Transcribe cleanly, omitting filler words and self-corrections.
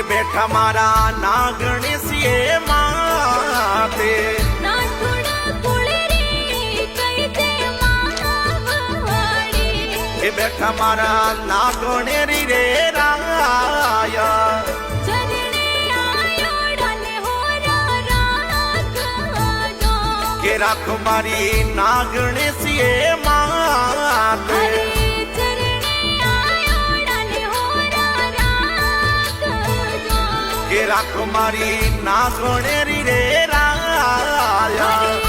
બેઠા મારા ના ગણેશીએ માતે એ બેઠા મારા ના ગણેરી રે રાયા કે રાખ મારી ના ગણેશીએ માતે કે રાખ મારી ના ગણેરી રે રાયા